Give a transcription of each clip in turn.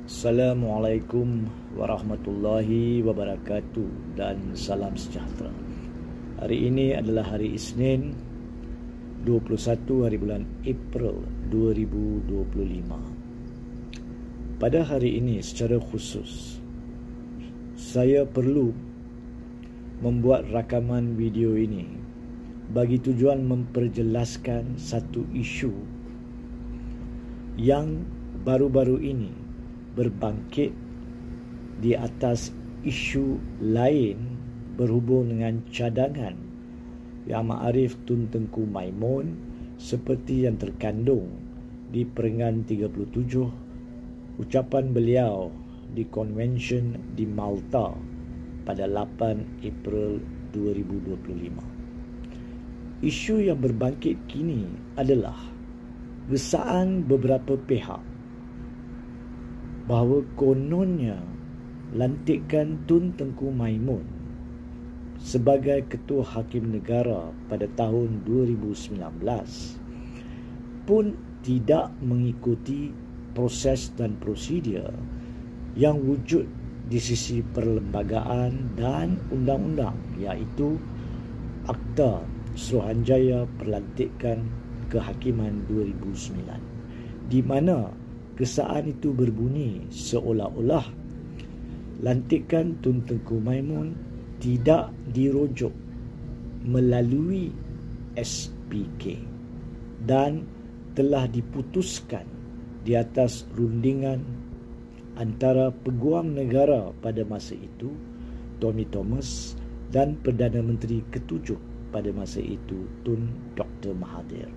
Assalamualaikum warahmatullahi wabarakatuh dan salam sejahtera. Hari ini adalah hari Isnin 21 hari bulan April 2025. Pada hari ini secara khusus saya perlu membuat rakaman video ini bagi tujuan memperjelaskan satu isu yang baru-baru ini berbangkit di atas isu lain berhubung dengan cadangan Yang Ma'arif Tun Tengku Maimun seperti yang terkandung di peringgan 37 ucapan beliau di konvensyen di Malta pada 8 April 2025. Isu yang berbangkit kini adalah gesaan beberapa pihak bahawa kononnya lantikan Tun Tengku Maimun sebagai Ketua Hakim Negara pada tahun 2019 pun tidak mengikuti proses dan prosedur yang wujud di sisi perlembagaan dan undang-undang, iaitu Akta Suruhanjaya Perlantikan Kehakiman 2009, di mana gesaan itu berbunyi seolah-olah lantikan Tun Tengku Maimun tidak dirujuk melalui SPK dan telah diputuskan di atas rundingan antara Peguam Negara pada masa itu, Tommy Thomas, dan Perdana Menteri ketujuh pada masa itu, Tun Dr. Mahathir.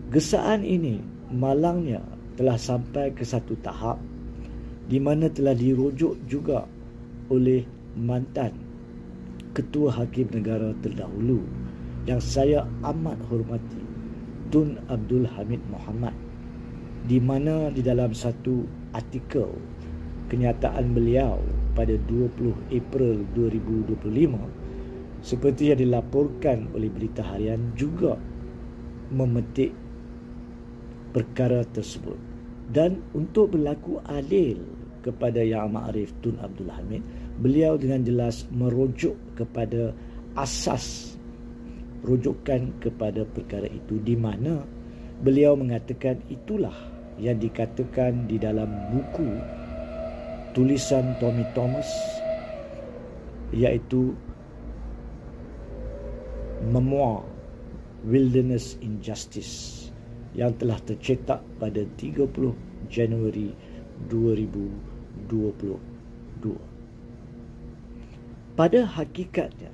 Gesaan ini malangnya telah sampai ke satu tahap di mana telah dirujuk juga oleh mantan Ketua Hakim Negara terdahulu yang saya amat hormati, Tun Abdul Hamid Mohamad, di mana di dalam satu artikel kenyataan beliau pada 20 April 2025 seperti yang dilaporkan oleh Berita Harian juga memetik perkara tersebut. Dan untuk berlaku adil kepada Yang Ma'arif Tun Abdul Hamid, beliau dengan jelas merujuk kepada asas rujukan kepada perkara itu, di mana beliau mengatakan itulah yang dikatakan di dalam buku tulisan Tommy Thomas, iaitu Memoir Wilderness Injustice, yang telah tercetak pada 30 Januari 2022. Pada hakikatnya,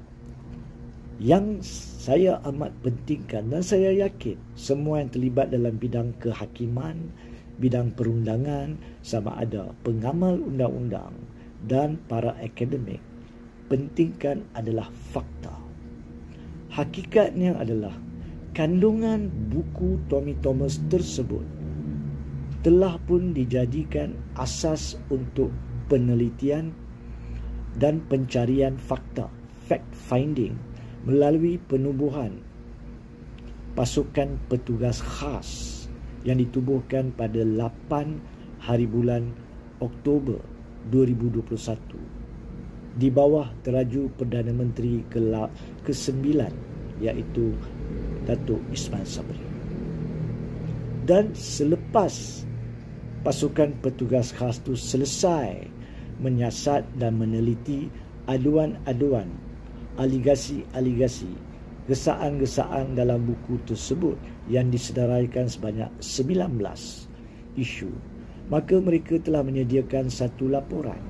yang saya amat pentingkan dan saya yakin semua yang terlibat dalam bidang kehakiman, bidang perundangan, sama ada pengamal undang-undang dan para akademik, pentingkan adalah fakta. Hakikatnya adalah kandungan buku Tommy Thomas tersebut telah pun dijadikan asas untuk penelitian dan pencarian fakta, fact finding, melalui penubuhan pasukan petugas khas yang ditubuhkan pada 8 hari bulan Oktober 2021 di bawah teraju Perdana Menteri ke-9, iaitu Datuk Ismail Sabri. Dan selepas pasukan petugas khas itu selesai menyiasat dan meneliti aduan-aduan, aligasi-aligasi, gesaan-gesaan dalam buku tersebut yang disedaraikan sebanyak 19 isu, maka mereka telah menyediakan satu laporan.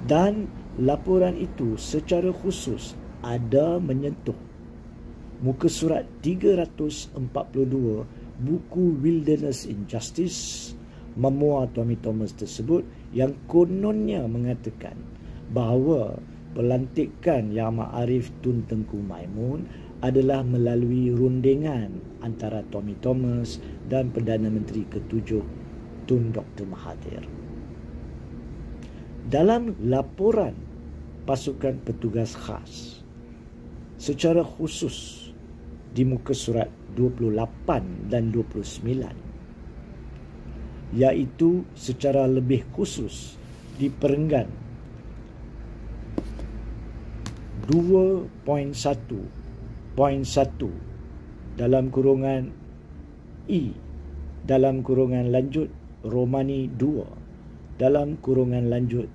Dan laporan itu secara khusus ada menyentuh muka surat 342 buku Wilderness Injustice, memoir Tommy Thomas tersebut, yang kononnya mengatakan bahawa pelantikan Yang Ma'arif Tun Tengku Maimun adalah melalui rundingan antara Tommy Thomas dan Perdana Menteri ketujuh Tun Dr. Mahathir. Dalam laporan pasukan petugas khas secara khusus di muka surat 28 dan 29, iaitu secara lebih khusus di perenggan 2.1.1 dalam kurungan I dalam kurungan lanjut Romani 2 dalam kurungan lanjut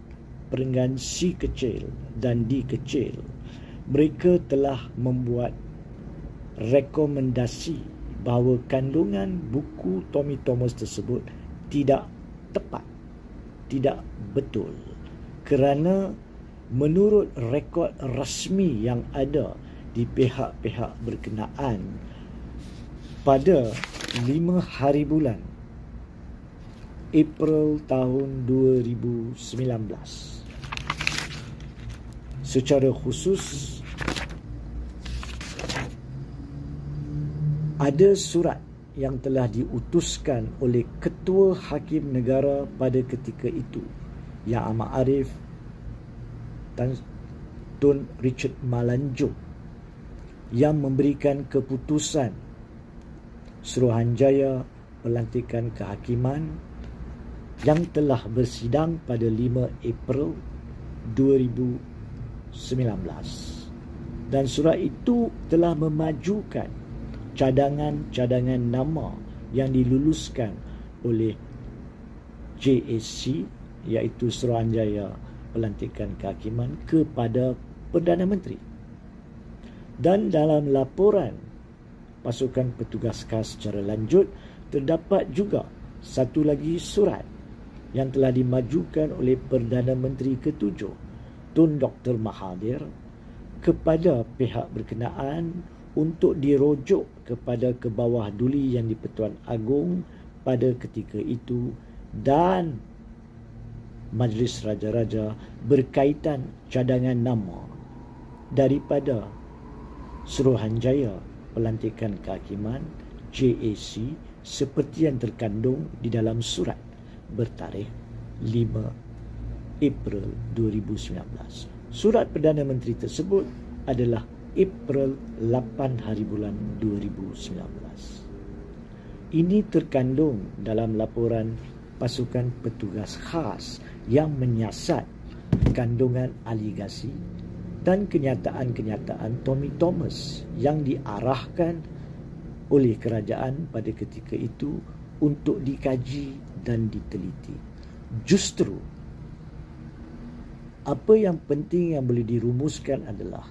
perenggan C kecil dan D kecil, mereka telah membuat rekomendasi bahawa kandungan buku Tommy Thomas tersebut tidak tepat, tidak betul, kerana menurut rekod rasmi yang ada di pihak-pihak berkenaan pada 5 hari bulan April tahun 2019, secara khusus ada surat yang telah diutuskan oleh Ketua Hakim Negara pada ketika itu, Yang Amat Arif Tun Richard Malanjong, yang memberikan keputusan Suruhanjaya Pelantikan Kehakiman yang telah bersidang pada 5 April 2019, dan surat itu telah memajukan cadangan-cadangan nama yang diluluskan oleh JAC, iaitu Suruhanjaya Pelantikan Kehakiman, kepada Perdana Menteri. Dan dalam laporan pasukan petugas khas secara lanjut terdapat juga satu lagi surat yang telah dimajukan oleh Perdana Menteri ke-7 Tun Dr. Mahathir kepada pihak berkenaan untuk dirujuk kepada Kebawah Duli Yang di-Pertuan Agong pada ketika itu dan Majlis Raja-Raja berkaitan cadangan nama daripada Suruhanjaya Pelantikan Kehakiman JAC seperti yang terkandung di dalam surat bertarikh 5 April 2019. Surat Perdana Menteri tersebut adalah April 8 hari bulan 2019. Ini terkandung dalam laporan pasukan petugas khas yang menyiasat kandungan aligasi dan kenyataan-kenyataan Tommy Thomas yang diarahkan oleh kerajaan pada ketika itu untuk dikaji dan diteliti. Justru apa yang penting yang boleh dirumuskan adalah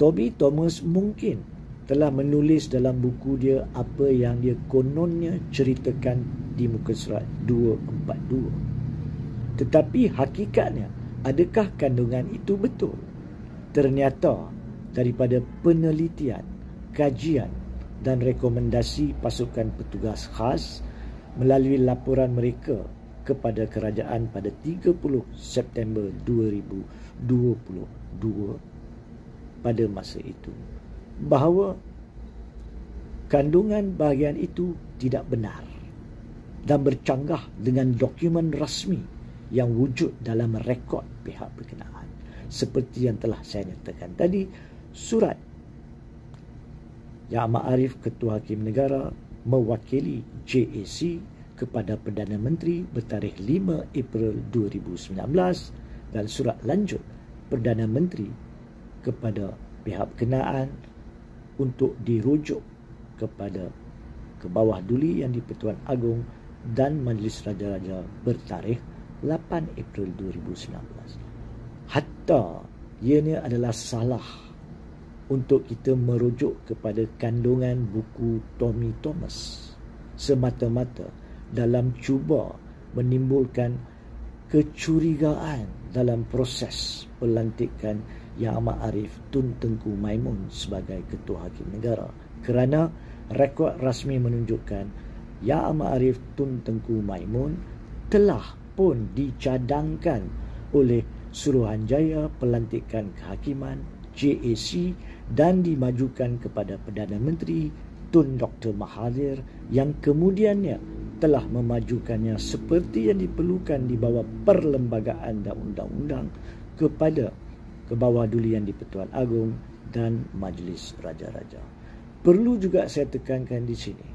Tommy Thomas mungkin telah menulis dalam buku dia apa yang dia kononnya ceritakan di muka surat 242. Tetapi hakikatnya, adakah kandungan itu betul? Ternyata daripada penelitian, kajian dan rekomendasi pasukan petugas khas melalui laporan mereka kepada kerajaan pada 30 September 2022 pada masa itu, bahawa kandungan bahagian itu tidak benar dan bercanggah dengan dokumen rasmi yang wujud dalam rekod pihak berkenaan. Seperti yang telah saya nyatakan tadi, surat Yang Amat Arif Ketua Hakim Negara mewakili JAC kepada Perdana Menteri bertarikh 5 April 2019 dan surat lanjut Perdana Menteri kepada pihak berkenaan untuk dirujuk kepada Kebawah Duli Yang di-Pertuan Agong dan Majlis Raja-Raja bertarikh 8 April 2019. Hatta ianya adalah salah untuk kita merujuk kepada kandungan buku Tommy Thomas semata-mata dalam cuba menimbulkan kecurigaan dalam proses pelantikan Yang Amat Arif Tun Tengku Maimun sebagai Ketua Hakim Negara, kerana rekod rasmi menunjukkan Yang Amat Arif Tun Tengku Maimun telah pun dicadangkan oleh Suruhanjaya Pelantikan Kehakiman JAC dan dimajukan kepada Perdana Menteri Tun Dr. Mahathir yang kemudiannya telah memajukannya seperti yang diperlukan di bawah perlembagaan dan undang-undang kepada Kebawah Duli Yang di-Pertuan Agong dan Majlis Raja-Raja. Perlu juga saya tekankan di sini,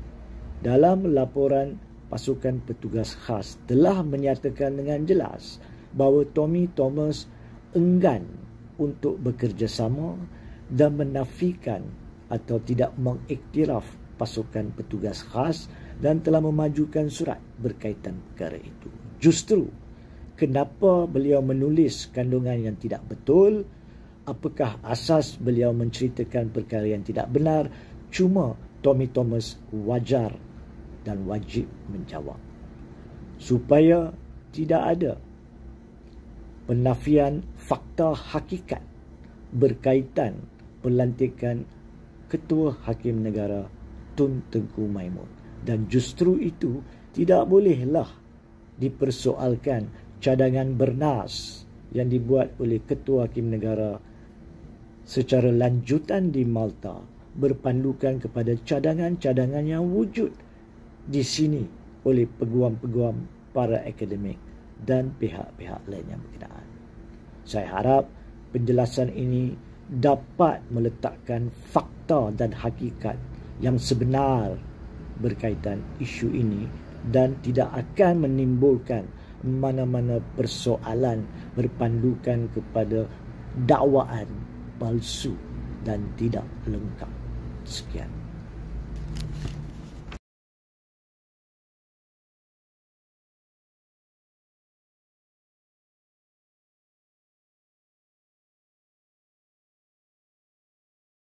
dalam laporan pasukan petugas khas telah menyatakan dengan jelas bahawa Tommy Thomas enggan untuk bekerjasama dan menafikan atau tidak mengiktiraf pasukan petugas khas dan telah memajukan surat berkaitan perkara itu. Justru, kenapa beliau menulis kandungan yang tidak betul? Apakah asas beliau menceritakan perkara yang tidak benar? Cuma Tommy Thomas wajar dan wajib menjawab, supaya tidak ada penafian fakta hakikat berkaitan pelantikan Ketua Hakim Negara Tun Tengku Maimun. Dan justru itu tidak bolehlah dipersoalkan cadangan bernas yang dibuat oleh Ketua Hakim Negara secara lanjutan di Malta berpandukan kepada cadangan-cadangan yang wujud di sini oleh peguam-peguam, para akademik dan pihak-pihak lain yang berkenaan. Saya harap penjelasan ini dapat meletakkan fakta dan hakikat yang sebenar berkaitan isu ini dan tidak akan menimbulkan mana-mana persoalan berpandukan kepada dakwaan palsu dan tidak lengkap. Sekian.